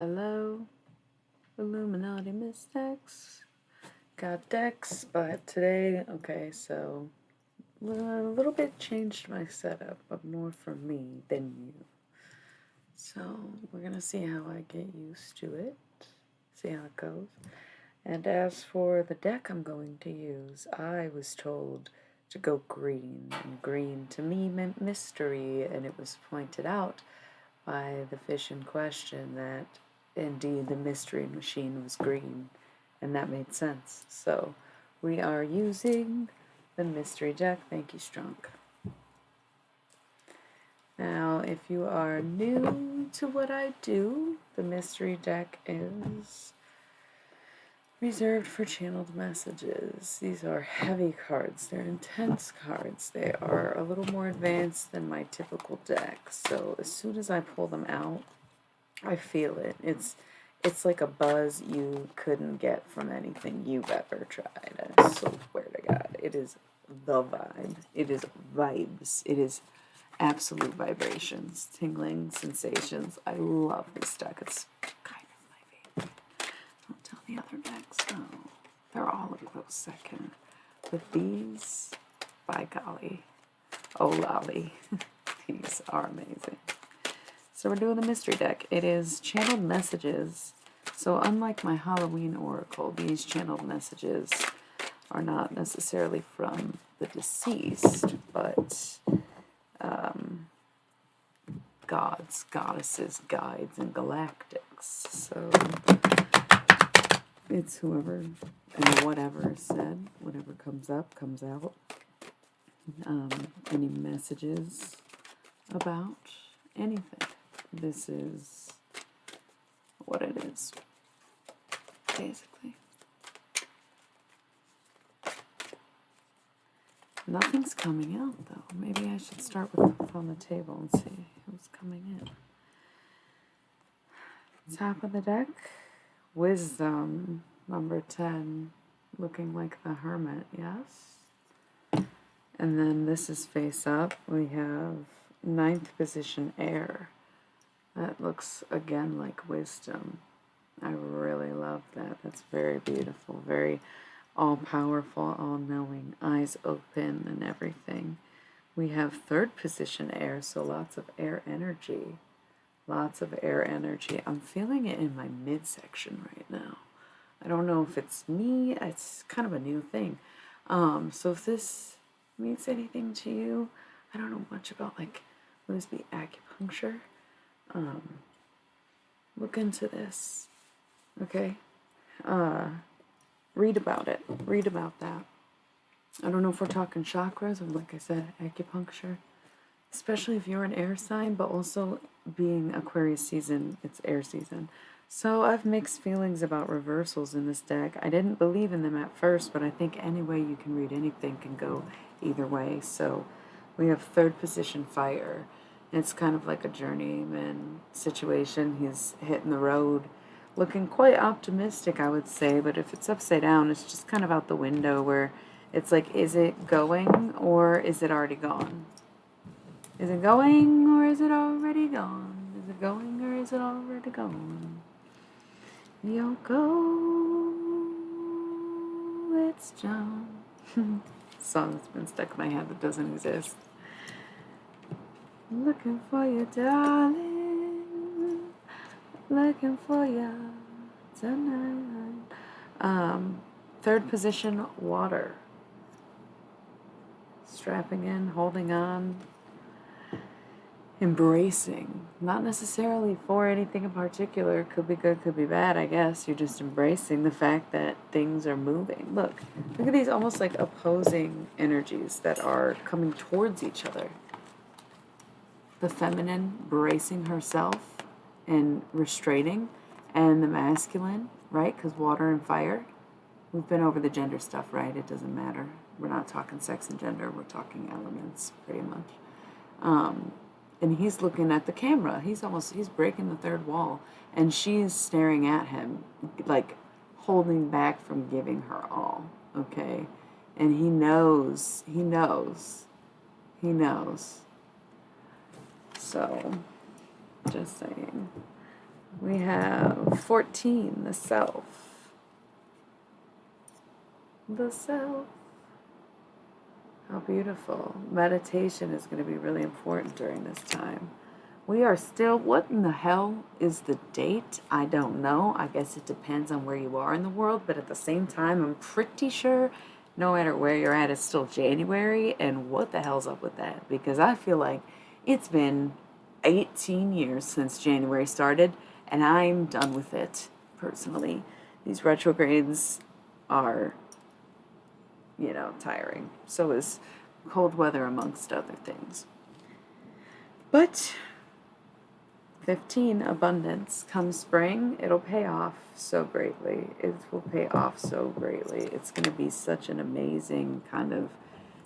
Hello, Illuminaughty Mystex. Got decks, but today, so a little bit changed my setup, but more for me than you. So we're gonna see how I get used to it, see how it goes. And as for the deck I'm going to use, I was told to go green, and green to me meant mystery, and it was pointed out by the fish in question that indeed the mystery machine was green, and that made sense. So we are using the mystery deck. Thank you, Strunk. Now, if you are new to what I do, the mystery deck is reserved for channeled messages. These are heavy cards. They're intense cards. They are a little more advanced than my typical deck. So as soon as I pull them out, I feel it. It's like a buzz you couldn't get from anything you've ever tried. I swear to God. It is the vibe. It is vibes. It is absolute vibrations, tingling sensations. I love this deck. It's kind of my favorite. Don't tell the other decks. Oh, they're all a close second. But these, by golly, oh lolly, these are amazing. So we're doing the mystery deck. It is channeled messages. So unlike my Halloween oracle, these channeled messages are not necessarily from the deceased, but gods, goddesses, guides, and galactics. So it's whoever and whatever is said, whatever comes up, comes out. Any messages about anything. This is what it is, basically. Nothing's coming out, though. Maybe I should start with what's on the table and see who's coming in. Top of the deck, Wisdom, number 10, looking like the Hermit, yes? And then this is face up. We have 9th position, Air. That looks, again, like Wisdom. I really love that. That's very beautiful, very all-powerful, all-knowing, eyes open and everything. We have 3rd position, Air, so lots of air energy. Lots of air energy. I'm feeling it in my midsection right now. I don't know if it's me. It's kind of a new thing. So if this means anything to you, I don't know much about, like, would this be acupuncture? Look into this, okay? Read about it. Read about that. I don't know if we're talking chakras or, like I said, acupuncture. Especially if you're an air sign, but also being Aquarius season, it's air season. So I've mixed feelings about reversals in this deck. I didn't believe in them at first, but I think any way you can read anything can go either way. So we have 3rd position, Fire. It's kind of like a journeyman situation. He's hitting the road, looking quite optimistic, I would say. But if it's upside down, it's just kind of out the window where it's like, is it going or is it already gone? Is it going or is it already gone? Is it going or is it already gone? Yoko, it's John. Song that's been stuck in my head that doesn't exist. Looking for you, darling. Looking for you tonight. 3rd position, Water. Strapping in, holding on, embracing. Not necessarily for anything in particular. Could be good, could be bad, I guess. You're just embracing the fact that things are moving. Look at these almost like opposing energies that are coming towards each other. The feminine bracing herself and restraining, and the masculine, right? Because water and fire. We've been over the gender stuff, right? It doesn't matter. We're not talking sex and gender. We're talking elements, pretty much. And he's looking at the camera. He's breaking the 3rd wall. And she's staring at him, like holding back from giving her all, okay? And he knows. So, just saying. We have 14, the self. The self. How beautiful. Meditation is going to be really important during this time. We are still, what in the hell is the date? I don't know. I guess it depends on where you are in the world, but at the same time, I'm pretty sure no matter where you're at, it's still January, and what the hell's up with that? Because I feel like it's been 18 years since January started, and I'm done with it, personally. These retrogrades are, you know, tiring. So is cold weather, amongst other things. But 15, abundance. Come spring, it'll pay off so greatly. It will pay off so greatly. It's going to be such an amazing kind of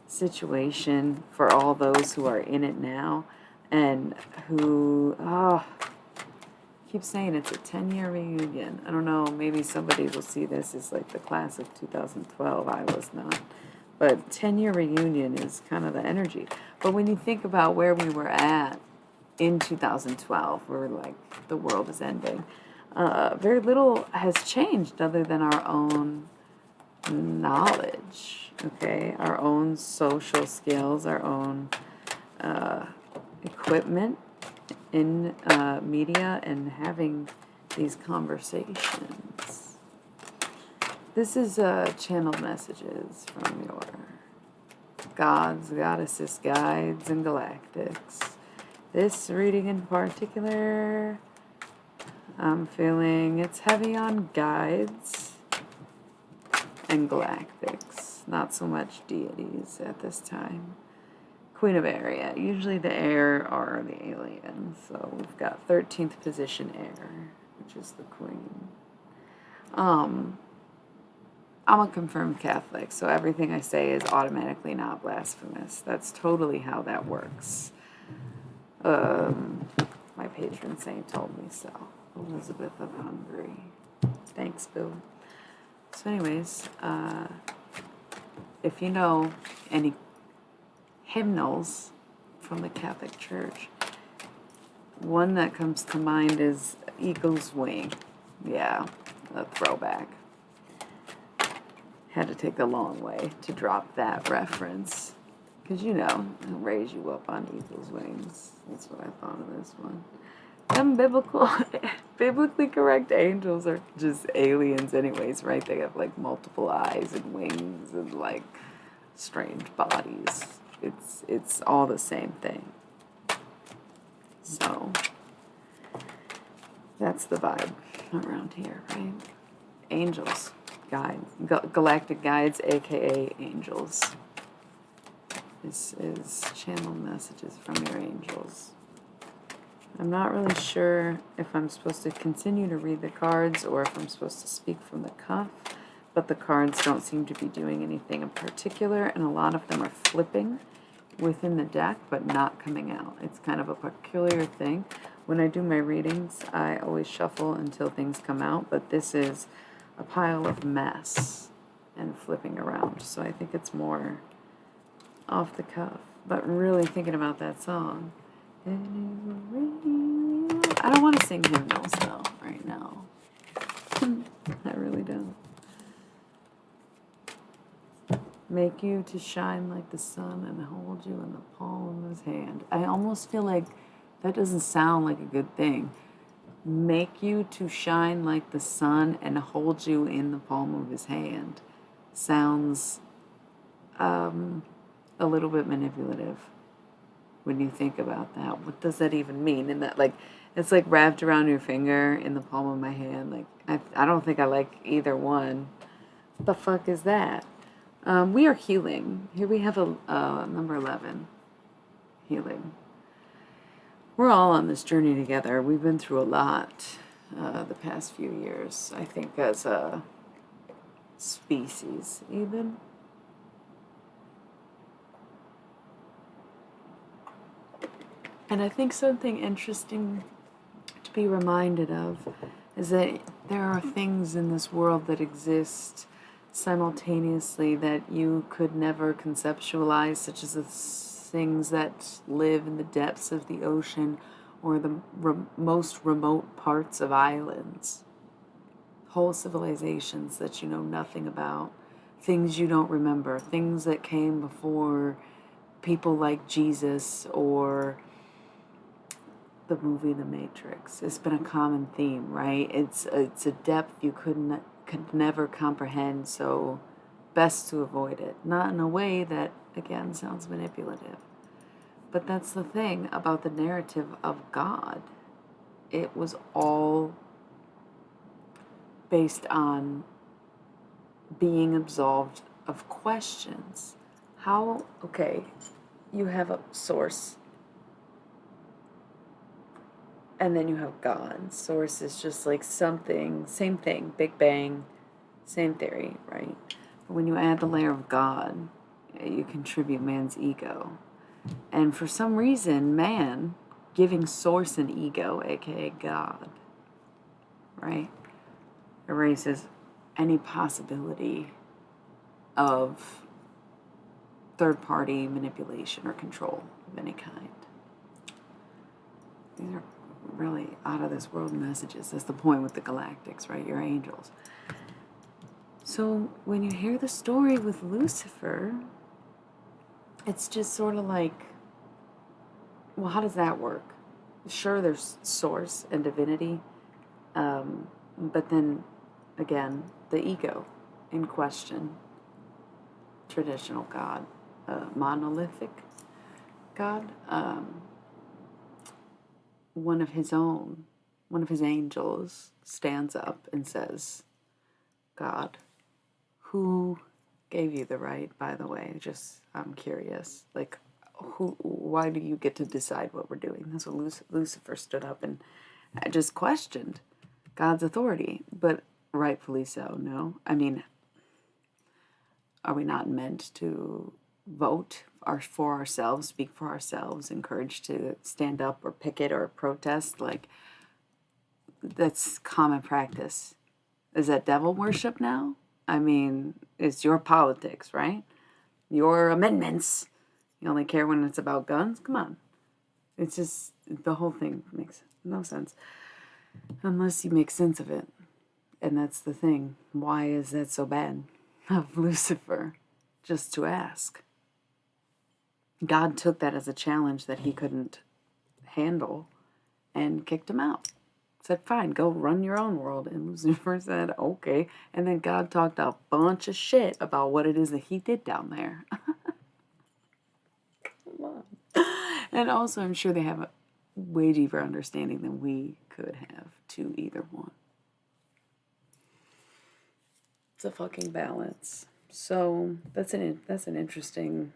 situation for all those who are in it now and who, keep saying it's a 10-year reunion. I don't know, maybe somebody will see this as like the class of 2012. I was not. But 10-year reunion is kind of the energy. But when you think about where we were at in 2012, where like the world is ending, very little has changed other than our own knowledge, okay? Our own social skills, our own equipment in media and having these conversations. This is channeled messages from your gods, goddesses, guides, and galactics. This reading in particular, I'm feeling it's heavy on guides and galactics, not so much deities at this time. Queen of Air, yeah. Usually the air are the aliens. So we've got 13th position air, which is the queen. I'm a confirmed Catholic, so everything I say is automatically not blasphemous. That's totally how that works. My patron saint told me so. Elizabeth of Hungary. Thanks, Boo. So anyways, if you know any hymnals from the Catholic Church, one that comes to mind is Eagle's Wing. Yeah, a throwback. Had to take a long way to drop that reference. Because, you know, it'll raise you up on eagle's wings. That's what I thought of this one. Them biblically correct angels are just aliens anyways, right? They have, like, multiple eyes and wings and, like, strange bodies. It's all the same thing. So, that's the vibe around here, right? Angels, guides, galactic guides, aka angels. This is channeled messages from your angels. I'm not really sure if I'm supposed to continue to read the cards or if I'm supposed to speak from the cuff, but the cards don't seem to be doing anything in particular, and a lot of them are flipping within the deck but not coming out. It's kind of a peculiar thing. When I do my readings, I always shuffle until things come out, but this is a pile of mess and flipping around, so I think it's more off the cuff, but really thinking about that song. I don't want to sing hymnals though right now. I really don't. Make you to shine like the sun and hold you in the palm of his hand. I almost feel like that doesn't sound like a good thing. Make you to shine like the sun and hold you in the palm of his hand sounds a little bit manipulative when you think about that. What does that even mean? And that, like, it's like wrapped around your finger in the palm of my hand. Like, I don't think I like either one. What the fuck is that? We are healing. Here we have a number 11. Healing. We're all on this journey together. We've been through a lot the past few years, I think, as a species, even. And I think something interesting to be reminded of is that there are things in this world that exist simultaneously that you could never conceptualize, such as the things that live in the depths of the ocean or the most remote parts of islands, whole civilizations that you know nothing about, things you don't remember, things that came before people like Jesus or the movie The Matrix. It's been a common theme, right? It's a depth you could never comprehend, so best to avoid it. Not in a way that, again, sounds manipulative. But that's the thing about the narrative of God. It was all based on being absolved of questions. How, okay, you have a source, and then you have God. Source is just like something, same thing, Big Bang, same theory, right? But when you add the layer of God, you contribute man's ego. And for some reason, man, giving source an ego, aka God, right, erases any possibility of third-party manipulation or control of any kind. These are really out-of-this-world messages. That's the point with the galactics, right? Your angels. So when you hear the story with Lucifer, it's just sort of like, well, how does that work? Sure, there's source and divinity, but then, again, the ego in question, traditional God, monolithic God, one of his angels stands up and says, God, who gave you the right, by the way? Just, I'm curious, like, why do you get to decide what we're doing? That's what Lucifer stood up and just questioned God's authority, but rightfully so, no? I mean, are we not meant to vote for ourselves, speak for ourselves, encouraged to stand up or picket or protest? Like, that's common practice. Is that devil worship now? I mean, it's your politics, right? Your amendments. You only care when it's about guns? Come on. It's just, the whole thing makes no sense. Unless you make sense of it. And that's the thing. Why is that so bad of Lucifer? Just to ask. God took that as a challenge that he couldn't handle and kicked him out. Said, fine, go run your own world. And Lucifer said, okay. And then God talked a bunch of shit about what it is that he did down there. Come on. And also, I'm sure they have a way deeper understanding than we could have to either one. It's a fucking balance. So that's an interesting.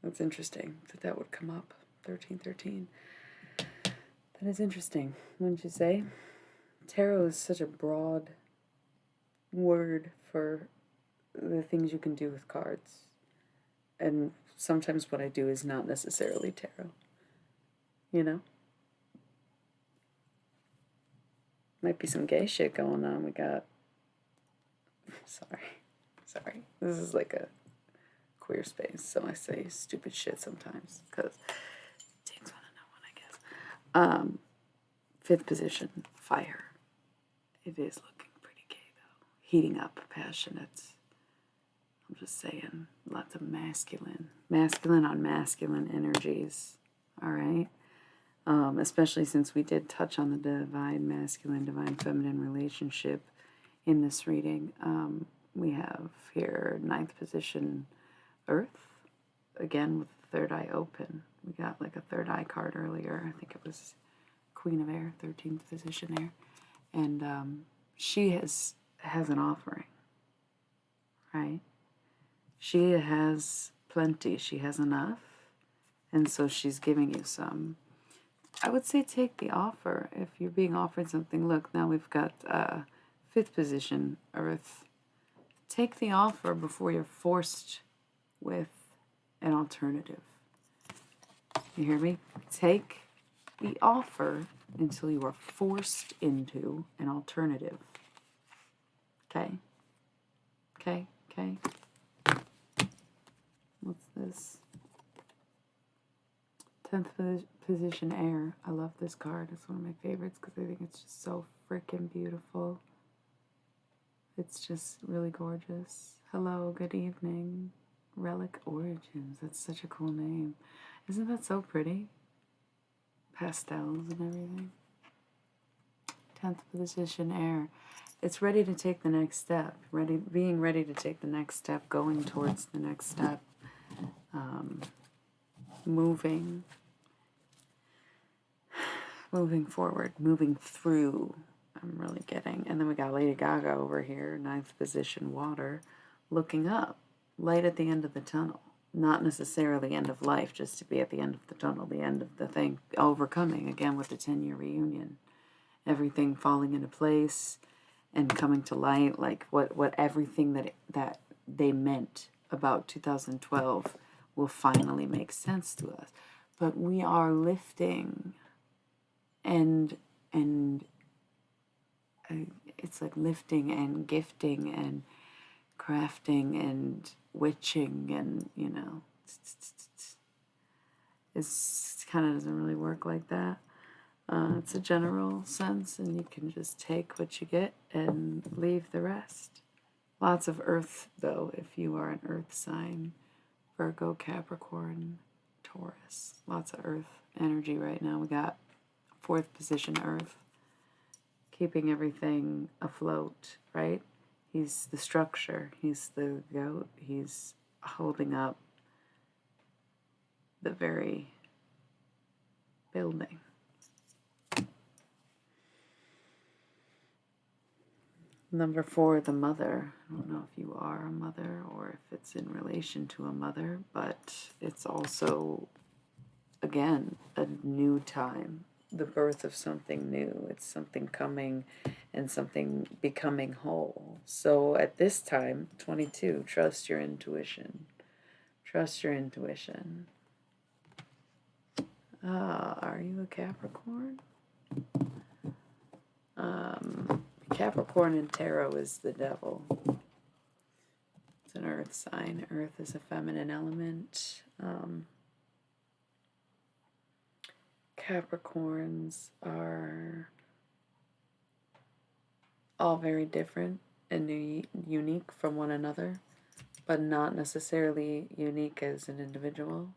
That's interesting that would come up. 1313. That is interesting, wouldn't you say? Tarot is such a broad word for the things you can do with cards. And sometimes what I do is not necessarily tarot. You know? Might be some gay shit going on. We got... Sorry. This is like a queer space, so I say stupid shit sometimes, because teens want to know one, I guess. Fifth position, fire. It is looking pretty gay, though. Heating up, passionate. I'm just saying, lots of masculine on masculine energies, all right? Especially since we did touch on the divine masculine, divine feminine relationship in this reading. We have here ninth position, Earth, again with the third eye open. We got like a third eye card earlier. I think it was Queen of Air, 13th position there. And she has an offering, right? She has plenty. She has enough. And so she's giving you some. I would say take the offer. If you're being offered something, look, now we've got fifth position, Earth. Take the offer before you're forced with an alternative. You hear me? Take the offer until you are forced into an alternative. Okay? Okay? Okay? What's this? 10th position air. I love this card. It's one of my favorites because I think it's just so freaking beautiful. It's just really gorgeous. Hello, good evening. Relic Origins. That's such a cool name. Isn't that so pretty? Pastels and everything. 10th position air. It's ready to take the next step. Being ready to take the next step, going towards the next step. Moving forward, moving through. I'm really getting. And then we got Lady Gaga over here, 9th position water, looking up, light at the end of the tunnel. Not necessarily end of life, just to be at the end of the tunnel, the end of the thing, overcoming, again with the 10-year reunion. Everything falling into place and coming to light, like what everything that they meant about 2012 will finally make sense to us. But we are lifting, and it's like lifting and gifting and crafting and witching, and it kind of doesn't really work like that. It's a general sense, and you can just take what you get and leave the rest. Lots of earth, though, if you are an earth sign. Virgo, Capricorn, Taurus. Lots of earth energy right now. We got 4th position earth, keeping everything afloat, right? He's the structure. He's the goat. He's holding up the very building. Number 4, the mother. I don't know if you are a mother or if it's in relation to a mother, but it's also, again, a new time. The birth of something new. It's something coming and something becoming whole. So at this time, 22, trust your intuition. Trust your intuition. Are you a Capricorn? Capricorn in tarot is the devil. It's an earth sign. Earth is a feminine element. Capricorns are all very different and unique from one another, but not necessarily unique as an individual.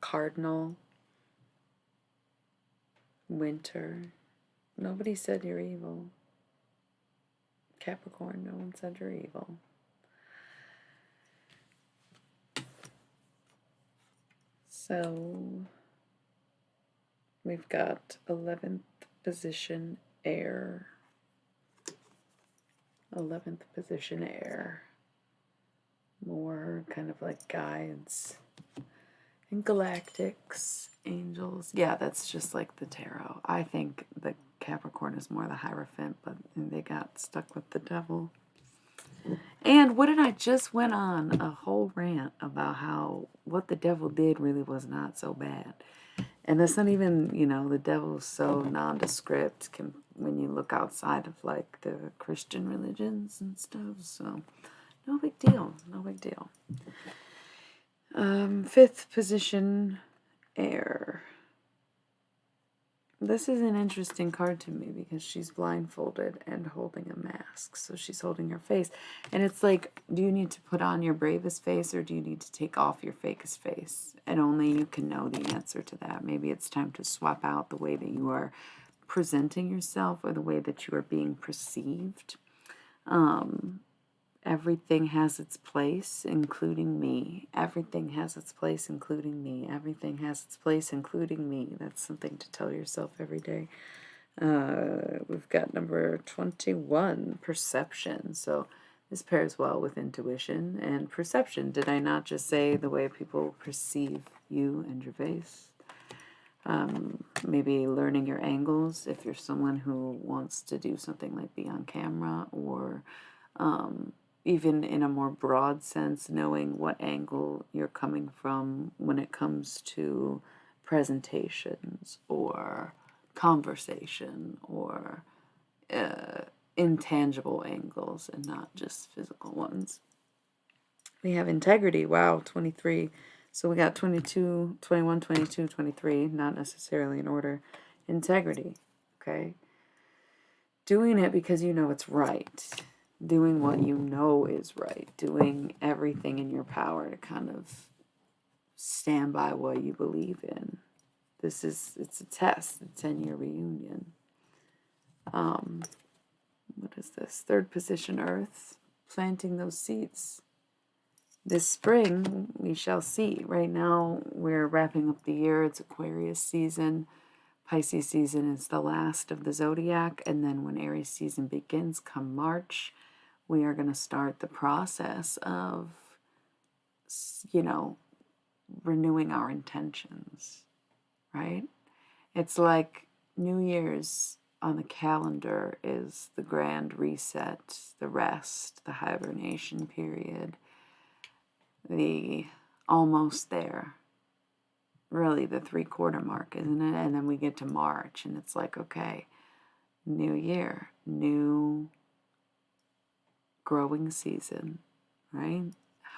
Cardinal, winter. Nobody said you're evil. Capricorn, no one said you're evil. So we've got 11th position air. 11th position air. More kind of like guides and galactics, angels. Yeah, that's just like the tarot. I think the Capricorn is more the Hierophant, but they got stuck with the devil. And what did I just went on a whole rant about how what the devil did really was not so bad. And that's not even, the devil's so nondescript when you look outside of like the Christian religions and stuff. So no big deal. No big deal. 5th position air. This is an interesting card to me because she's blindfolded and holding a mask. So she's holding her face. And it's like, do you need to put on your bravest face or do you need to take off your fakest face? And only you can know the answer to that. Maybe it's time to swap out the way that you are presenting yourself or the way that you are being perceived. Everything has its place, including me. Everything has its place, including me. Everything has its place, including me. That's something to tell yourself every day. We've got number 21, perception. So this pairs well with intuition and perception. Did I not just say the way people perceive you and your face? Maybe learning your angles if you're someone who wants to do something like be on camera, or even in a more broad sense, knowing what angle you're coming from when it comes to presentations or conversation or intangible angles and not just physical ones. We have integrity. Wow, 23. So we got 22, 21, 22, 23, not necessarily in order. Integrity, okay? Doing it because you know it's right. Doing what you know is right. Doing everything in your power to kind of stand by what you believe in. It's a test, the 10-year reunion. What is this? Third position, Earth, planting those seeds. This spring, we shall see. Right now, we're wrapping up the year. It's Aquarius season. Pisces season is the last of the zodiac. And then when Aries season begins, come March, we are going to start the process of, renewing our intentions, right? It's like New Year's on the calendar is the grand reset, the rest, the hibernation period, the almost there, really the 3/4 mark, isn't it? And then we get to March and it's like, okay, new year, new growing season, right?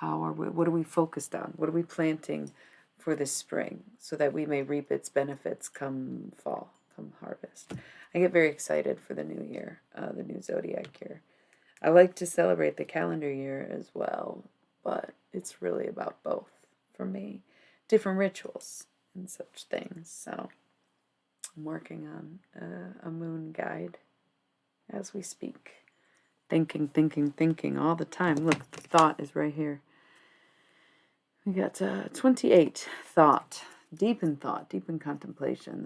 What are we focused on? What are we planting for this spring so that we may reap its benefits come fall, come harvest? I get very excited for the new year, the new zodiac year. I like to celebrate the calendar year as well, but it's really about both for me. Different rituals and such things. So I'm working on a moon guide as we speak. Thinking all the time. Look, the thought is right here. We got 28, thought. Deep in thought, deep in contemplation.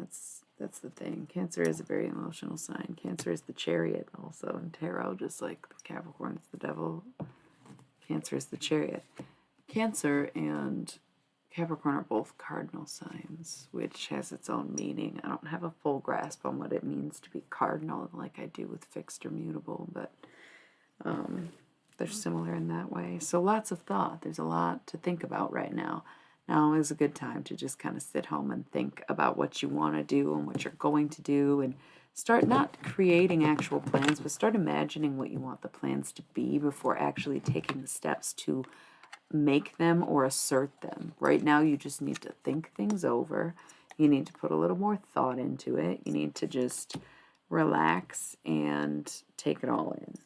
That's the thing. Cancer is a very emotional sign. Cancer is the Chariot also in tarot, just like Capricorn is the devil. Cancer is the Chariot. Cancer and Capricorn are both cardinal signs, which has its own meaning. I don't have a full grasp on what it means to be cardinal like I do with fixed or mutable, but they're similar in that way. So lots of thought. There's a lot to think about right now. Now is a good time to just kind of sit home and think about what you want to do and what you're going to do, and start not creating actual plans, but start imagining what you want the plans to be before actually taking the steps to make them or assert them. Right now, you just need to think things over. You need to put a little more thought into it. You need to just relax and take it all in.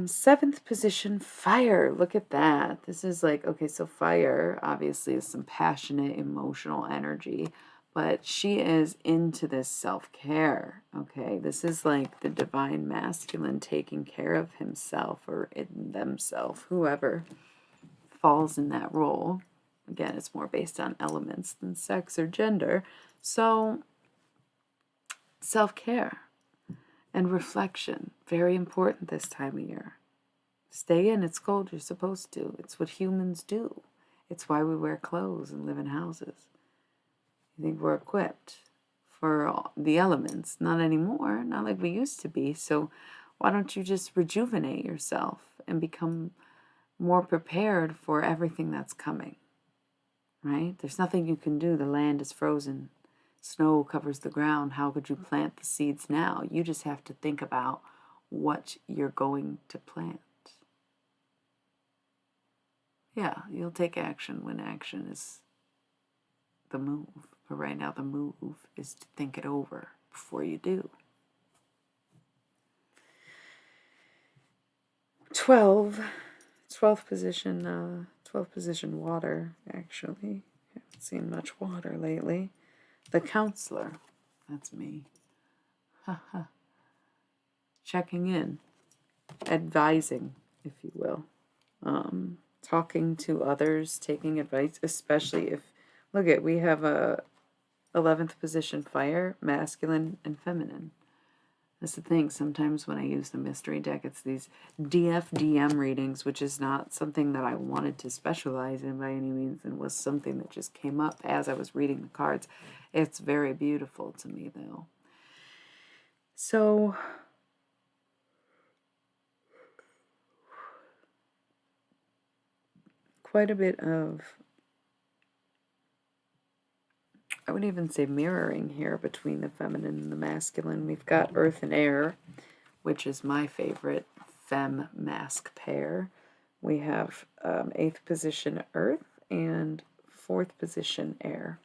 7th position, fire. Look at that. This is like, okay, so fire obviously is some passionate, emotional energy, but she is into this self-care, okay? This is like the divine masculine taking care of himself or in themselves, whoever falls in that role. Again, it's more based on elements than sex or gender. So, self-care and reflection, very important this time of year. Stay in, it's cold, you're supposed to. It's what humans do. It's why we wear clothes and live in houses. You think we're equipped for the elements? Not anymore, not like we used to be. So why don't you just rejuvenate yourself and become more prepared for everything that's coming, right? There's nothing you can do. The land is frozen. Snow covers the ground. How could you plant the seeds now? You just have to think about what you're going to plant. Yeah, you'll take action when action is the move. But right now the move is to think it over before you do. 12th position, 12th position water, actually. Haven't seen much water lately. The counselor, that's me. Checking in, advising, if you will. Talking to others, taking advice, especially if, look at, we have a 11th position fire, masculine and feminine. That's the thing. Sometimes when I use the mystery deck, it's these DFDM readings, which is not something that I wanted to specialize in by any means, and was something that just came up as I was reading the cards. It's very beautiful to me, though. So, quite a bit of, I would even say mirroring here between the feminine and the masculine. We've got earth and air, which is my favorite femme-mask pair, we have 8th position Earth and 4th position Air.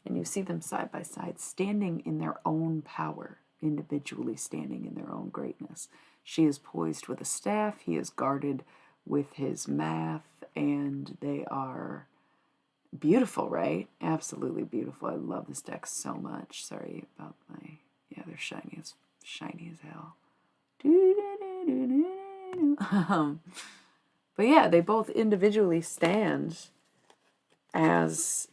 And you see them side by side, standing in their own power, individually standing in their own greatness. She is poised with a staff, he is guarded with his math, and they are beautiful, right? Absolutely beautiful. I love this deck so much. Sorry about my... Yeah, they're shiny as hell. But yeah, they both individually stand as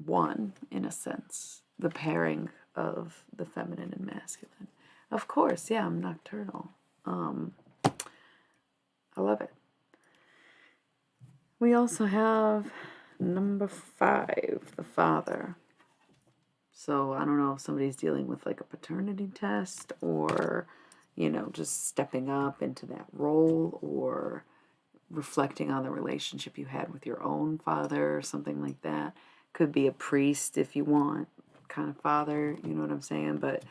one, in a sense. The pairing of the feminine and masculine. Of course, yeah, I'm nocturnal. I love it. We also have number 5, the father. So I don't know if somebody's dealing with like a paternity test or, you know, just stepping up into that role or reflecting on the relationship you had with your own father or something like that. Could be a priest if you want, kind of father, you know what I'm saying? But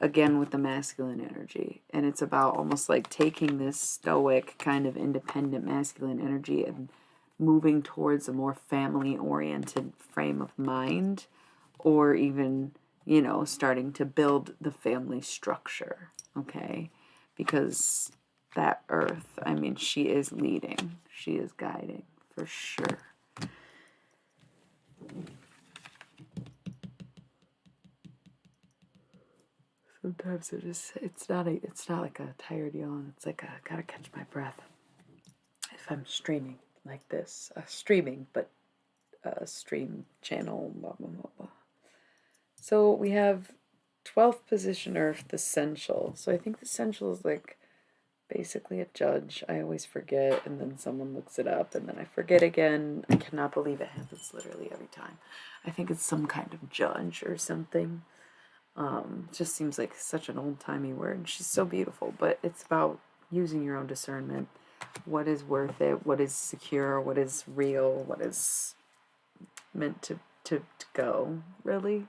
again, with the masculine energy. And it's about almost like taking this stoic, kind of independent masculine energy and moving towards a more family-oriented frame of mind, or even, you know, starting to build the family structure, okay? Because that Earth, I mean, she is leading. She is guiding, for sure. Sometimes it's not like a tired yawn. It's like I gotta catch my breath. If I'm streaming like this, streaming, but stream channel, blah, blah, blah, blah. So we have 12th position Earth, the Essential. So I think the Essential is like basically a judge. I always forget, and then someone looks it up, and then I forget again. I cannot believe it happens literally every time. I think it's some kind of judge or something. Just seems like such an old-timey word. She's so beautiful, but it's about using your own discernment. What is worth it? What is secure? What is real? What is meant to go, really?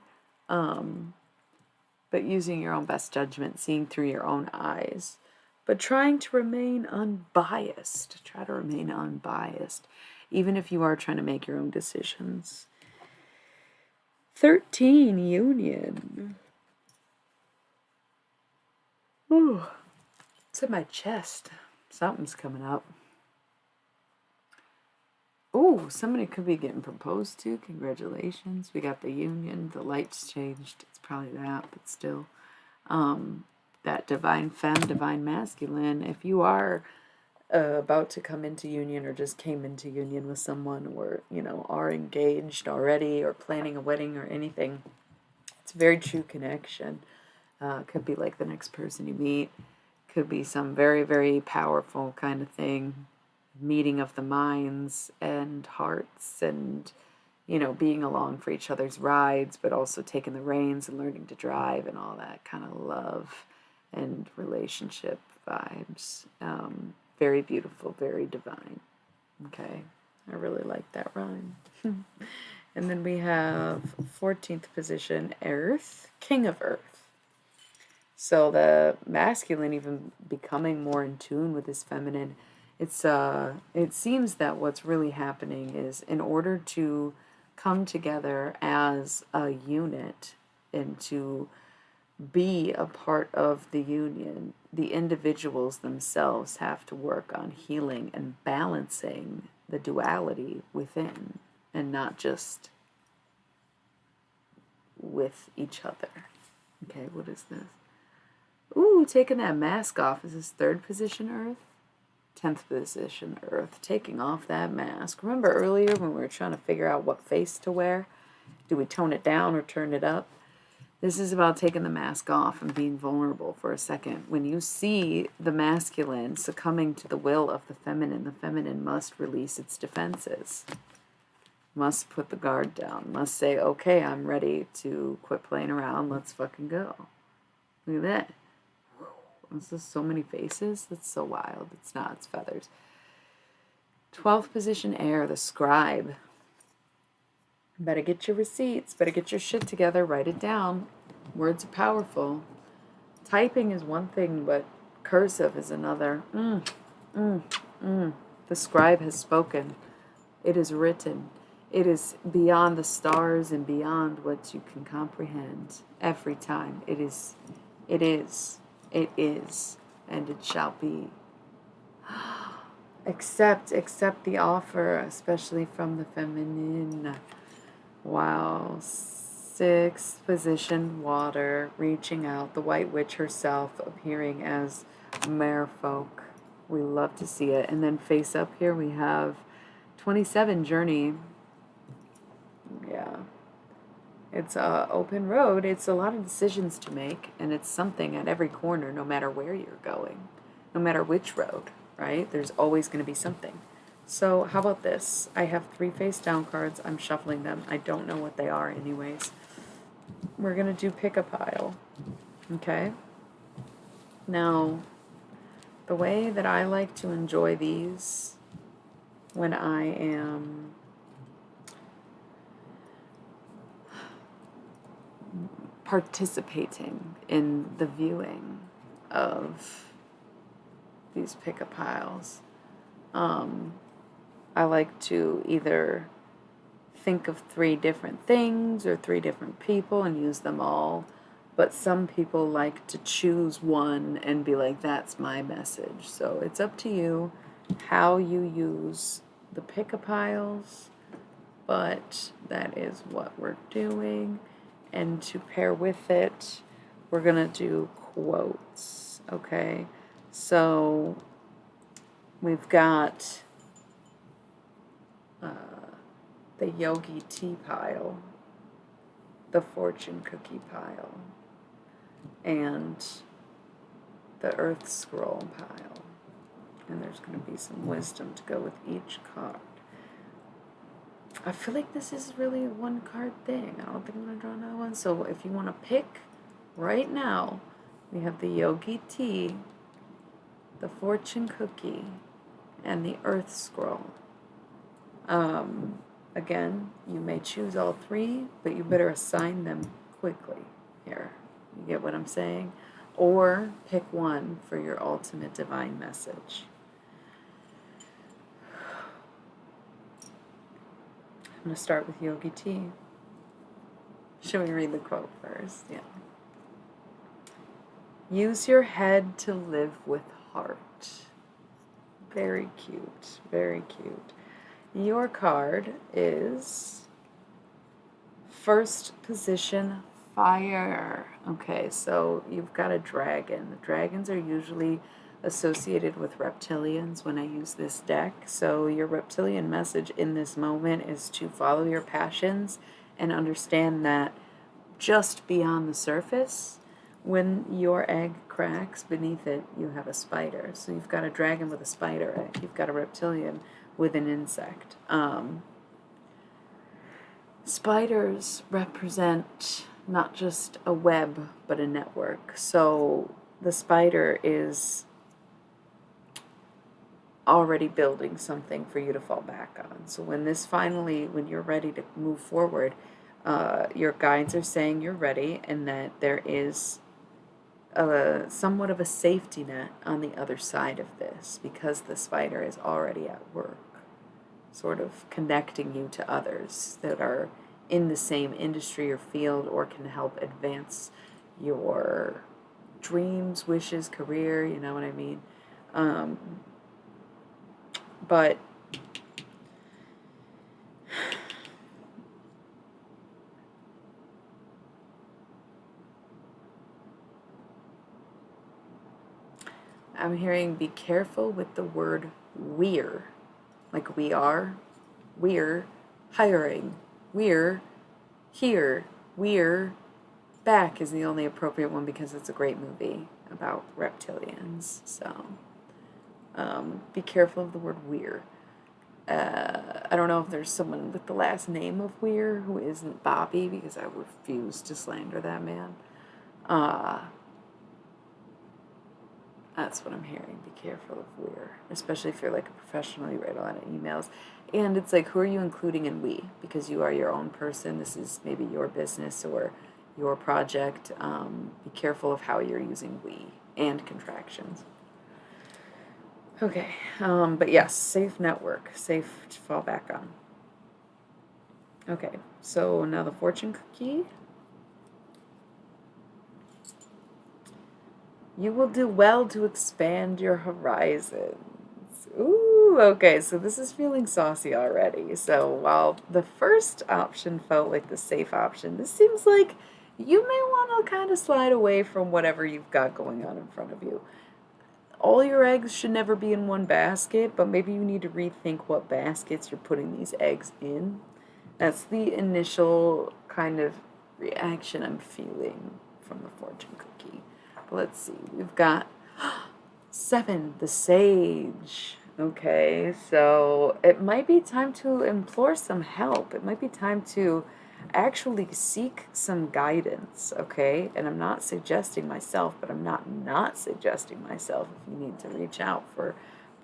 But using your own best judgment, seeing through your own eyes, but trying to remain unbiased. Try to remain unbiased, even if you are trying to make your own decisions. 13, Union. Ooh, it's in my chest. Something's coming up. Ooh, somebody could be getting proposed to. Congratulations. We got the Union. The lights changed. It's probably that, but still. That divine femme, divine masculine. If you are about to come into union or just came into union with someone, or, you know, are engaged already or planning a wedding or anything, it's a very true connection. Could be like the next person you meet. Could be some very, very powerful kind of thing. Meeting of the minds and hearts, and, you know, being along for each other's rides, but also taking the reins and learning to drive and all that kind of love and relationship vibes. Very beautiful, very divine. Okay, I really like that rhyme. And then we have 14th position, Earth, King of Earth. So the masculine even becoming more in tune with his feminine. It seems that what's really happening is, in order to come together as a unit and to be a part of the union, the individuals themselves have to work on healing and balancing the duality within, and not just with each other. Okay, what is this? Ooh, taking that mask off. Is this 3rd position Earth? 10th position Earth, taking off that mask. Remember earlier when we were trying to figure out what face to wear? Do we tone it down or turn it up? This is about taking the mask off and being vulnerable for a second. When you see the masculine succumbing to the will of the feminine must release its defenses. Must put the guard down. Must say, okay, I'm ready to quit playing around. Let's fucking go. Look at that. This is so many faces. That's so wild. It's not. It's feathers. 12th position Air, the Scribe. Better get your receipts. Better get your shit together. Write it down. Words are powerful. Typing is one thing, but cursive is another. The scribe has spoken. It is written. It is beyond the stars and beyond what you can comprehend. Every time. It is, it is, it is, and it shall be. Accept the offer, especially from the feminine. Wow. Sixth position, water, reaching out. The White Witch herself appearing as merfolk. We love to see it. And then face up here we have 27, journey. Yeah. It's a open road. It's a lot of decisions to make, and it's something at every corner, no matter where you're going, no matter which road, right? There's always going to be something. So how about this? I have 3 face down cards. I'm shuffling them. I don't know what they are anyways. We're going to do pick a pile. Okay? Now, the way that I like to enjoy these when I am participating in the viewing of these pick-a piles, I like to either think of 3 different things or 3 different people and use them all. But some people like to choose one and be like, that's my message. So it's up to you how you use the pick-a-piles, but that is what we're doing. And to pair with it, we're going to do quotes, okay? So we've got the Yogi Tea pile, the Fortune Cookie pile, and the Earth Scroll pile. And there's going to be some wisdom to go with each card. I feel like this is really a 1 card thing. I don't think I'm going to draw another one. So if you want to pick right now, we have the Yogi Tea, the Fortune Cookie, and the Earth Scroll. Again, you may choose all 3, but you better assign them quickly here. You get what I'm saying? Or pick one for your ultimate divine message. I'm going to start with Yogi Tea. Should we read the quote first? Yeah. Use your head to live with heart. Very cute. Very cute. Your card is first position, fire. Okay, so you've got a dragon. The dragons are usually associated with reptilians when I use this deck. So your reptilian message in this moment is to follow your passions and understand that just beyond the surface, when your egg cracks, beneath it you have a spider. So you've got a dragon with a spider egg. You've got a reptilian with an insect. Spiders represent not just a web, but a network. So the spider is already building something for you to fall back on. So when you're ready to move forward, your guides are saying you're ready and that there is somewhat of a safety net on the other side of this, because the spider is already at work, sort of connecting you to others that are in the same industry or field or can help advance your dreams, wishes, career, you know what I mean? But I'm hearing be careful with the word we're, like we are, we're hiring, we're here, we're back is the only appropriate one because it's a great movie about reptilians. So be careful of the word we're. I don't know if there's someone with the last name of Weir who isn't Bobby, because I refuse to slander that man. That's what I'm hearing. Be careful of Weir. Especially if you're like a professional, you write a lot of emails. And it's like, who are you including in we? Because you are your own person. This is maybe your business or your project. Be careful of how you're using we and contractions. Okay, but yes, safe network, safe to fall back on. Okay, so now the fortune cookie. You will do well to expand your horizons. Ooh, okay, so this is feeling saucy already. So while the first option felt like the safe option, this seems like you may want to kind of slide away from whatever you've got going on in front of you. All your eggs should never be in one basket, but maybe you need to rethink what baskets you're putting these eggs in. That's the initial kind of reaction I'm feeling from the fortune cookie. But let's see, we've got 7, the sage. Okay, so it might be time to implore some help. It might be time to actually seek some guidance, okay? And I'm not suggesting myself, but I'm not suggesting myself if you need to reach out for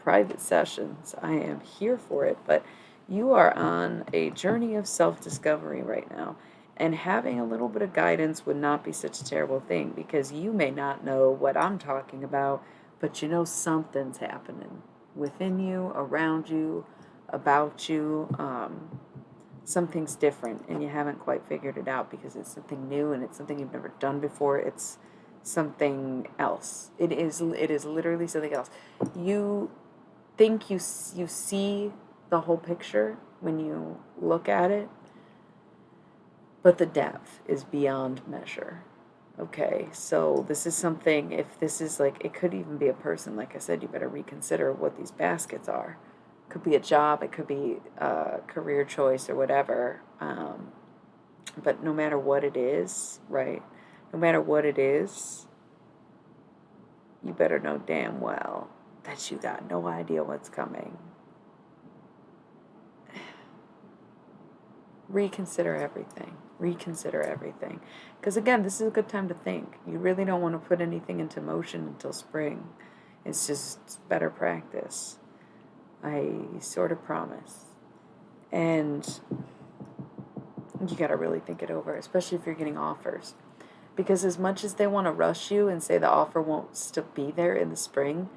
private sessions. I am here for it, but you are on a journey of self-discovery right now. And having a little bit of guidance would not be such a terrible thing because you may not know what I'm talking about, but you know something's happening within you, around you, about you. Something's different and you haven't quite figured it out because it's something new and it's something you've never done before. It's something else. It is literally something else. You think you see the whole picture when you look at it, but the depth is beyond measure. Okay, so this is something, if this is like, it could even be a person, like I said, you better reconsider what these baskets are. It could be a job, it could be a career choice or whatever. But no matter what it is, right? No matter what it is, you better know damn well that you got no idea what's coming. Reconsider everything. Reconsider everything. Because again, this is a good time to think. You really don't want to put anything into motion until spring. It's just better practice. I sort of promise. And you got to really think it over, especially if you're getting offers. Because as much as they want to rush you and say the offer won't still be there in the spring,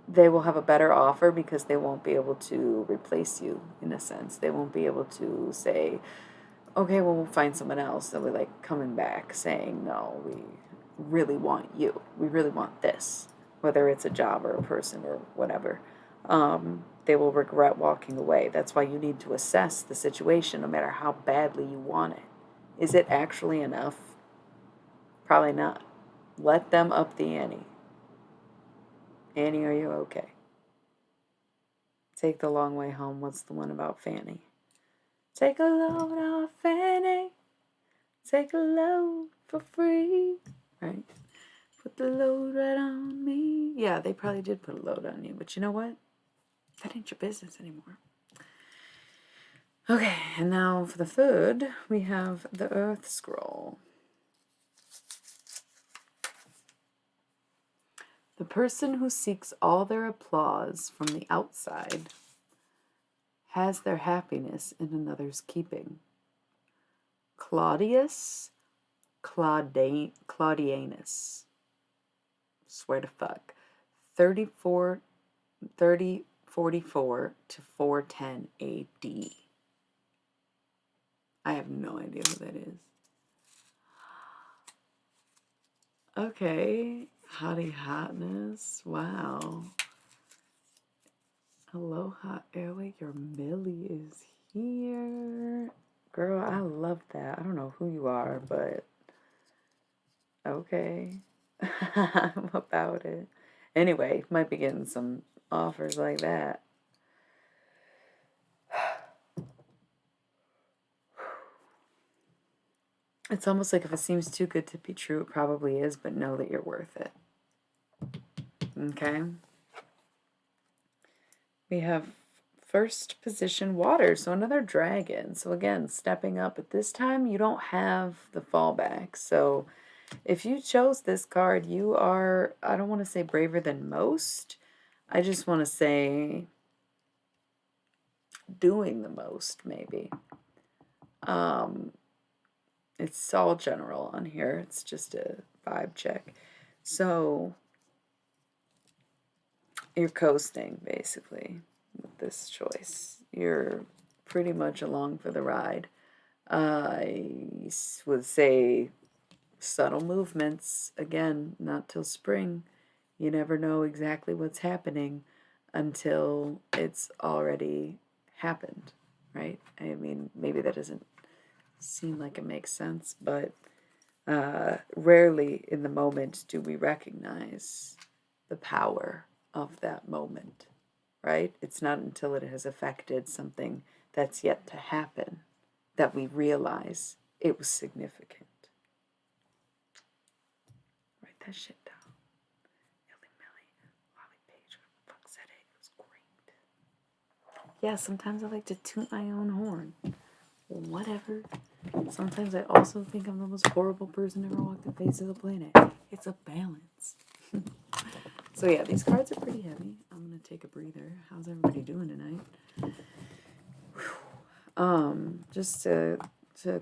they will have a better offer because they won't be able to replace you in a sense. They won't be able to say, okay, well, we'll find someone else. They'll be like coming back saying, no, we really want you. We really want this, whether it's a job or a person or whatever. They will regret walking away. That's why you need to assess the situation no matter how badly you want it. Is it actually enough? Probably not. Let them up the ante. Annie, are you okay? Take the long way home. What's the one about Fanny? Take a load off Fanny. Take a load for free. Right? Put the load right on me. Yeah, they probably did put a load on you. But you know what? That ain't your business anymore. Okay, and now for the third, we have the Earth Scroll. The person who seeks all their applause from the outside has their happiness in another's keeping. Claudius Claudianus. Swear to fuck. 3044 to 410 AD. I have no idea who that is. Okay. Hottie hotness. Wow. Aloha Airway, your Millie is here. Girl, I love that. I don't know who you are, but okay. I'm about it. Anyway, might be getting some offers like that. It's almost like if it seems too good to be true, it probably is, but know that you're worth it. Okay? We have first position water, so another dragon. So again, stepping up. But this time you don't have the fallback. So if you chose this card, you are, I don't want to say braver than most. I just want to say doing the most, maybe. It's all general on here. It's just a vibe check. So you're coasting, basically, with this choice. You're pretty much along for the ride. I would say subtle movements, again, not till spring. You never know exactly what's happening until it's already happened, right? I mean, maybe that doesn't seem like it makes sense, but rarely in the moment do we recognize the power of that moment, right? It's not until it has affected something that's yet to happen that we realize it was significant. Write that shit down. Yeah, sometimes I like to toot my own horn. Whatever. Sometimes I also think I'm the most horrible person ever walked the face of the planet. It's a balance. So yeah, these cards are pretty heavy. I'm gonna take a breather. How's everybody doing tonight? Just to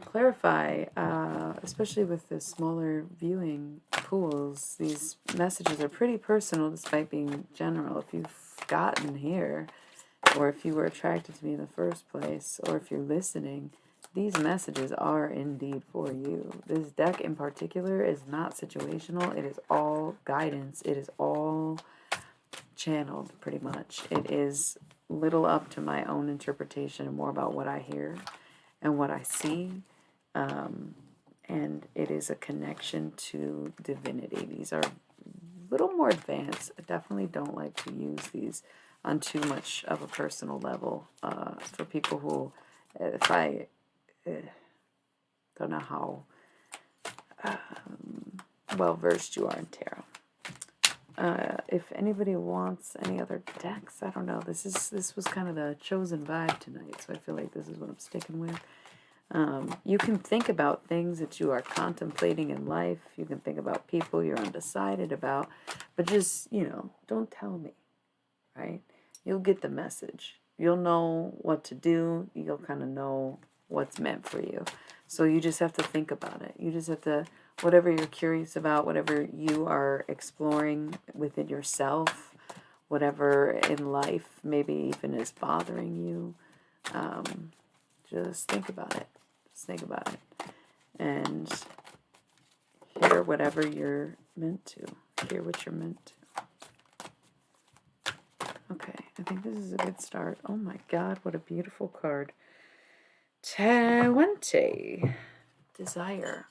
clarify, especially with the smaller viewing pools, these messages are pretty personal despite being general. If you've gotten here, or if you were attracted to me in the first place, or if you're listening, these messages are indeed for you. This deck in particular is not situational. It is all guidance. It is all channeled, pretty much. It is little up to my own interpretation and more about what I hear and what I see. And it is a connection to divinity. These are a little more advanced. I definitely don't like to use these on too much of a personal level for people who, if I don't know how well versed you are in tarot. If anybody wants any other decks, I don't know. This was kind of the chosen vibe tonight, so I feel like this is what I'm sticking with. You can think about things that you are contemplating in life. You can think about people you're undecided about, but just, don't tell me, right? You'll get the message. You'll know what to do. You'll kind of know what's meant for you. So you just have to think about it. You just have to, whatever you're curious about, whatever you are exploring within yourself, whatever in life maybe even is bothering you, just think about it. Just think about it. And hear whatever you're meant to. Hear what you're meant to. Okay, I think this is a good start. Oh my God, what a beautiful card. 20. Desire.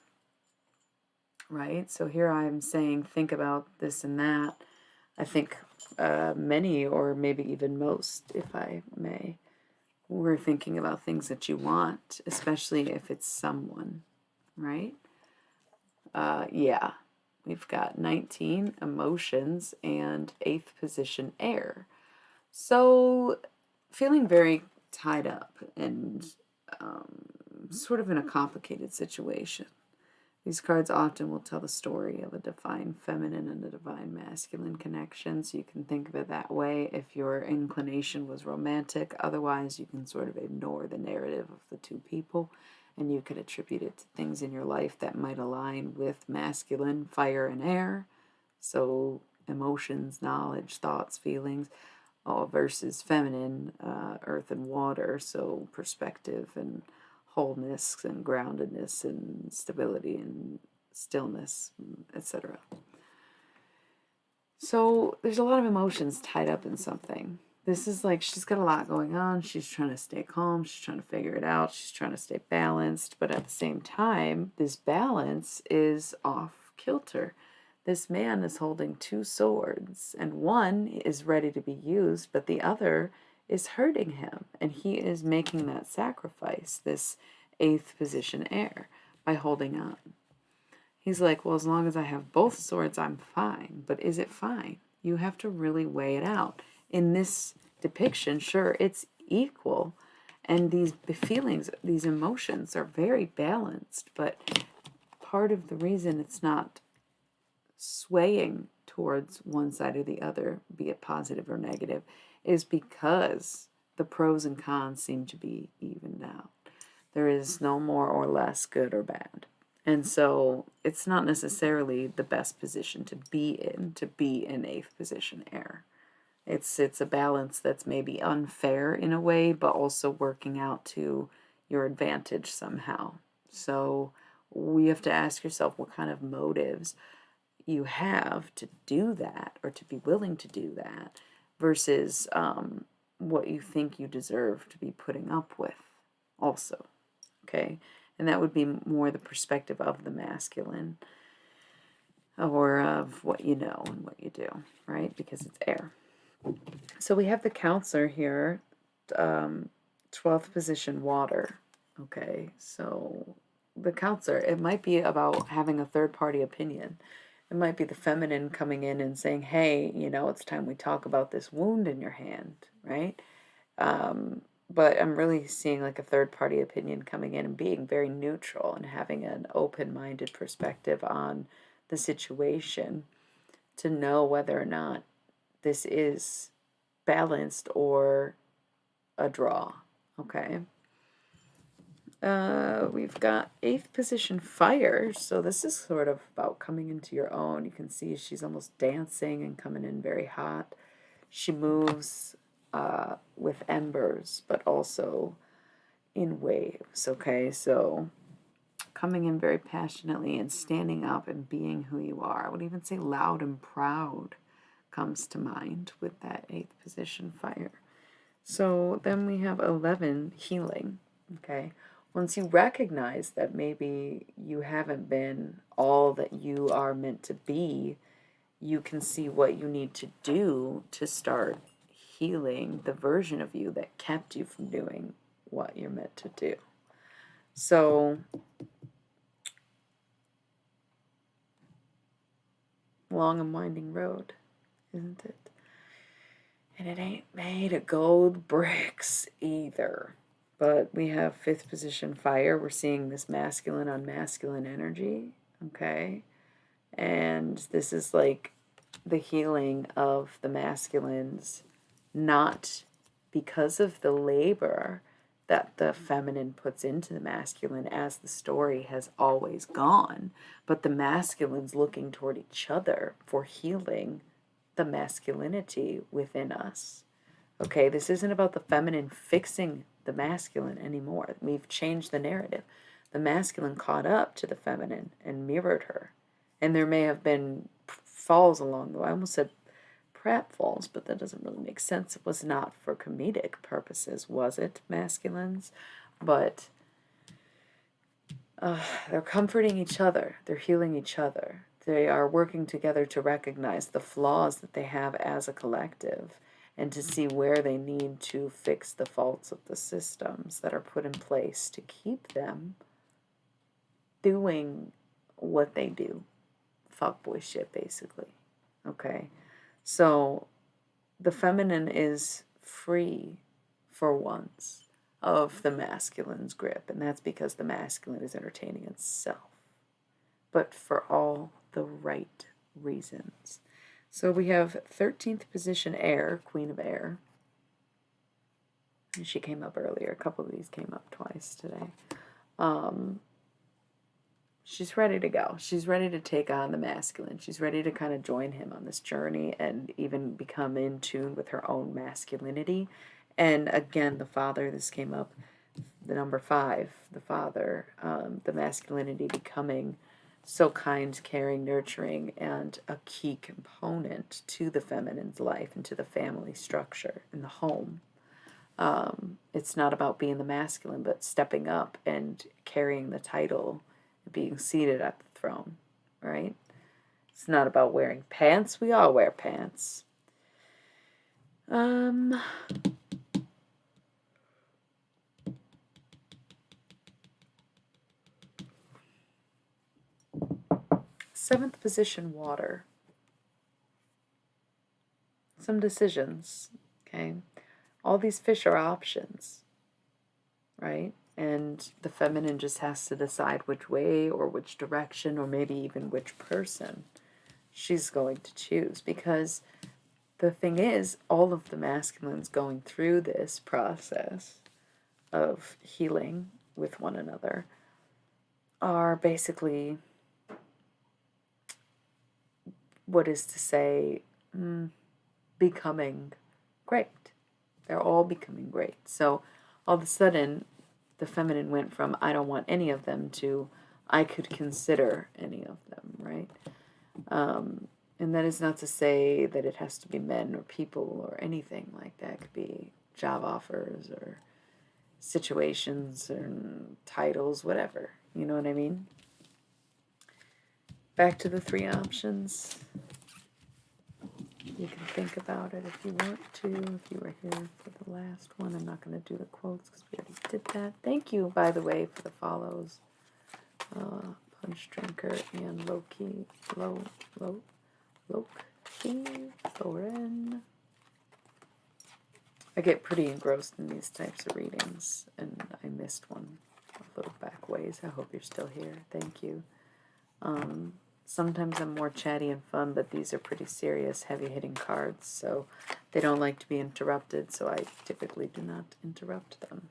Right? So here I'm saying think about this and that. I think many, or maybe even most, if I may, we're thinking about things that you want, especially if it's someone, right? Yeah. We've got 19 emotions and 8th position air. So feeling very tied up and sort of in a complicated situation. These cards often will tell the story of a divine feminine and a divine masculine connection, so you can think of it that way if your inclination was romantic. Otherwise, you can sort of ignore the narrative of the two people, and you could attribute it to things in your life that might align with masculine, fire and air, so emotions, knowledge, thoughts, feelings, versus feminine, earth and water, so perspective and wholeness and groundedness and stability and stillness, etc. So there's a lot of emotions tied up in something. This is like she's got a lot going on. She's trying to stay calm. She's trying to figure it out. She's trying to stay balanced. But at the same time, this balance is off kilter. This man is holding 2 swords, and one is ready to be used, but the other is hurting him, and he is making that sacrifice, this 8th position air, by holding on. He's like, well, as long as I have both swords, I'm fine. But is it fine? You have to really weigh it out. In this depiction, sure, it's equal, and these feelings, these emotions are very balanced, but part of the reason it's not swaying towards one side or the other, be it positive or negative, is because the pros and cons seem to be evened out. There is no more or less good or bad. And so it's not necessarily the best position to be in 8th position air, It's a balance that's maybe unfair in a way, but also working out to your advantage somehow. So we have to ask yourself what kind of motives you have to do that, or to be willing to do that, versus what you think you deserve to be putting up with also. Okay? And that would be more the perspective of the masculine, or of what you know and what you do, right? Because it's air. So we have the counselor here, 12th position, water. Okay, so the counselor, it might be about having a third party opinion. It might be the feminine coming in and saying, hey, you know, it's time we talk about this wound in your hand, right? But I'm really seeing like a third party opinion coming in and being very neutral and having an open minded perspective on the situation to know whether or not this is balanced or a draw. Okay. We've got 8th position, fire. So this is sort of about coming into your own. You can see she's almost dancing and coming in very hot. She moves with embers, but also in waves. Okay, so coming in very passionately and standing up and being who you are. I would even say loud and proud comes to mind with that 8th position, fire. So then we have 11, healing. Okay. Once you recognize that maybe you haven't been all that you are meant to be, you can see what you need to do to start healing the version of you that kept you from doing what you're meant to do. So, long and winding road, isn't it? And it ain't made of gold bricks either. But we have 5th position, fire. We're seeing this masculine on masculine energy. Okay. And this is like the healing of the masculines, not because of the labor that the feminine puts into the masculine, as the story has always gone, but the masculines looking toward each other for healing the masculinity within us. Okay, this isn't about the feminine fixing the masculine anymore. We've changed the narrative. The masculine caught up to the feminine and mirrored her. And there may have been falls along the way. I almost said pratfalls, but that doesn't really make sense. It was not for comedic purposes, was it, masculines? But they're comforting each other. They're healing each other. They are working together to recognize the flaws that they have as a collective and to see where they need to fix the faults of the systems that are put in place to keep them doing what they do. Fuckboy shit, basically. Okay? So the feminine is free for once of the masculine's grip, and that's because the masculine is entertaining itself, but for all the right reasons. So we have 13th position, air, queen of air. And she came up earlier. A couple of these came up twice today. She's ready to go. She's ready to take on the masculine. She's ready to kind of join him on this journey and even become in tune with her own masculinity. And again, the father, this came up, the number 5, the father, the masculinity becoming so kind, caring, nurturing, and a key component to the feminine's life and to the family structure in the home. It's not about being the masculine, but stepping up and carrying the title, being seated at the throne, right? It's not about wearing pants. We all wear pants. 7th position, water. Some decisions, okay? All these fish are options, right? And the feminine just has to decide which way or which direction or maybe even which person she's going to choose. Because the thing is, all of the masculines going through this process of healing with one another are basically, what is to say, becoming great. They're all becoming great. So all of a sudden, the feminine went from I don't want any of them to I could consider any of them, right? And that is not to say that it has to be men or people or anything like that. It could be job offers or situations or titles, whatever. You know what I mean? Back to the 3 options. You can think about it if you want to. If you were here for the last one, I'm not going to do the quotes because we already did that. Thank you, by the way, for the follows. Punch Drinker and Loki, Thorin. I get pretty engrossed in these types of readings, and I missed one a little back ways. I hope you're still here. Thank you. Sometimes I'm more chatty and fun, but these are pretty serious, heavy-hitting cards, so they don't like to be interrupted, so I typically do not interrupt them.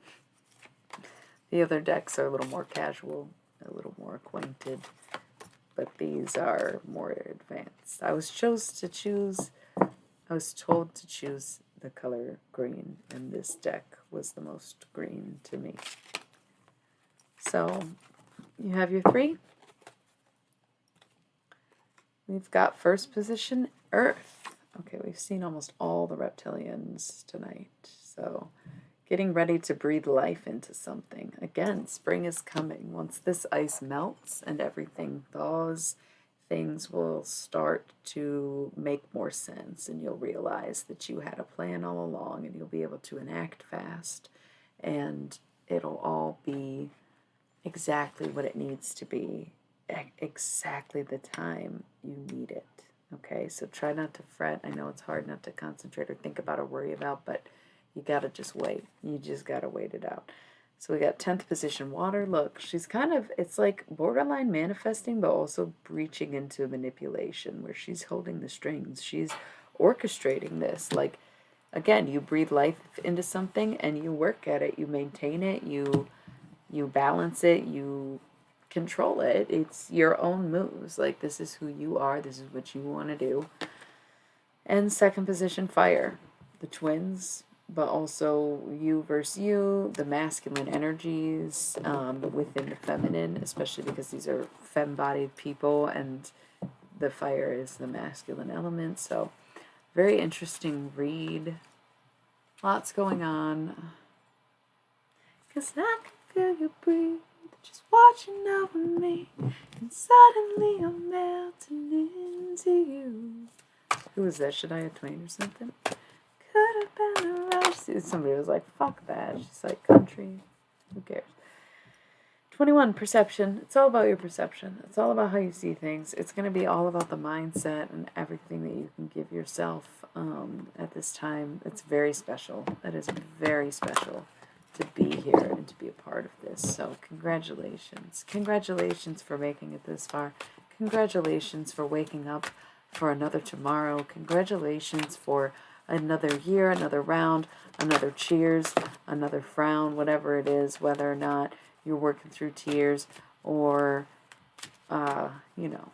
The other decks are a little more casual, a little more acquainted, but these are more advanced. I was told to choose the color green, and this deck was the most green to me. So, you have your 3. We've got first position, Earth. Okay, we've seen almost all the reptilians tonight. So, getting ready to breathe life into something. Again, spring is coming. Once this ice melts and everything thaws, things will start to make more sense, and you'll realize that you had a plan all along, and you'll be able to enact fast, and it'll all be exactly what it needs to be, exactly the time you need it. Okay, so try not to fret. I know it's hard not to concentrate or think about or worry about, but you gotta just wait. You just gotta wait it out. So we got 10th position, water. Look, she's kind of, it's like borderline manifesting, but also breaching into manipulation, where she's holding the strings. She's orchestrating this. Like, again, you breathe life into something and you work at it. You maintain it. You balance it. You control it. It's your own moves. Like, this is who you are. This is what you want to do. And 2nd position, fire. The twins, but also you versus you, the masculine energies within the feminine, especially because these are femme-bodied people, and the fire is the masculine element. So, very interesting read. Lots going on. 'Cause I can feel you breathe, just watching over me, and suddenly I'm melting into you. Who is that? Shania Twain or something? Could have been a rush. Somebody was like, fuck that. She's like, country. Who cares? 21, perception. It's all about your perception. It's all about how you see things. It's going to be all about the mindset and everything that you can give yourself at this time. It's very special. That is very special to be here and to be a part of this. So congratulations. Congratulations for making it this far. Congratulations for waking up for another tomorrow. Congratulations for another year, another round, another cheers, another frown, whatever it is, whether or not you're working through tears or, you know,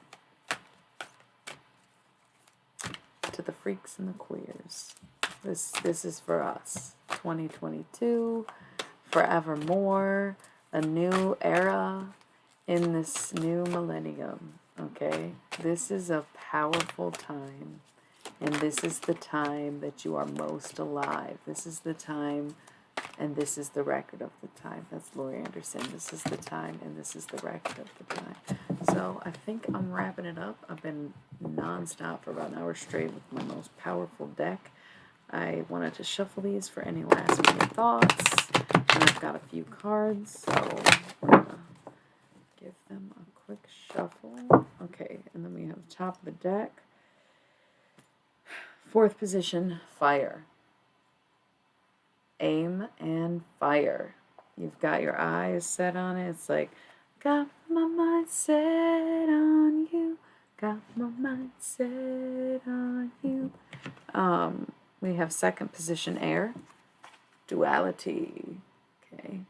to the freaks and the queers. This is for us. 2022, forevermore, a new era in this new millennium, okay? This is a powerful time. And this is the time that you are most alive. This is the time, and this is the record of the time. That's Laurie Anderson. This is the time, and this is the record of the time. So I think I'm wrapping it up. I've been nonstop for about an hour straight with my most powerful deck. I wanted to shuffle these for any last minute thoughts. And I've got a few cards, so we're going to give them a quick shuffle. Okay, and then we have the top of the deck. 4th position, fire. Aim and fire. You've got your eyes set on it. It's like, got my mind set on you. Got my mind set on you. We have 2nd position, air. Duality. Okay.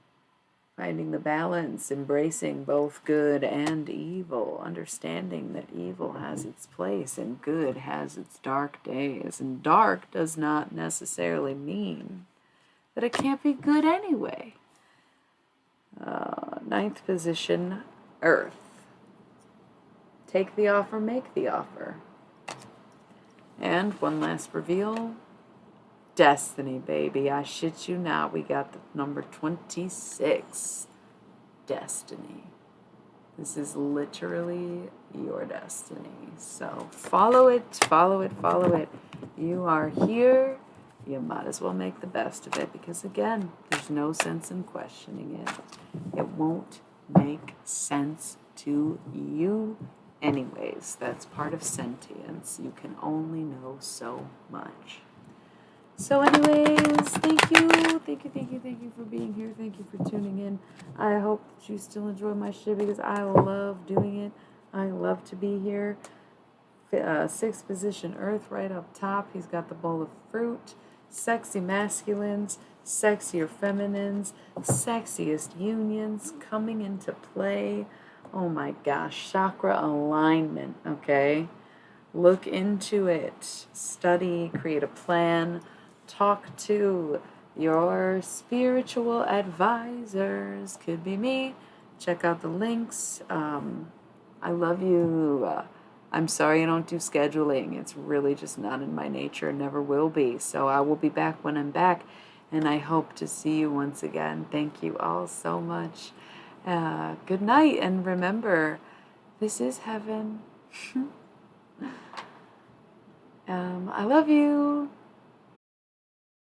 Finding the balance, embracing both good and evil, understanding that evil has its place and good has its dark days. And dark does not necessarily mean that it can't be good anyway. Ninth position, Earth. Take the offer, make the offer. And one last reveal, Destiny, baby. I shit you not. We got the number 26. Destiny. This is literally your destiny. So follow it, follow it, follow it. You are here. You might as well make the best of it because, again, there's no sense in questioning it. It won't make sense to you anyways. That's part of sentience. You can only know so much. So anyways, thank you for being here. Thank you for tuning in. I hope that you still enjoy my shit because I love doing it. I love to be here. Sixth position, Earth right up top. He's got the bowl of fruit. Sexy masculines, sexier feminines, sexiest unions coming into play. Oh my gosh, chakra alignment, okay? Look into it. Study, create a plan. Talk to your spiritual advisors. Could be me. Check out the links. I love you. I'm sorry I don't do scheduling. It's really just not in my nature. Never will be. So I will be back when I'm back. And I hope to see you once again. Thank you all so much. Good night. And remember, this is heaven. I love you.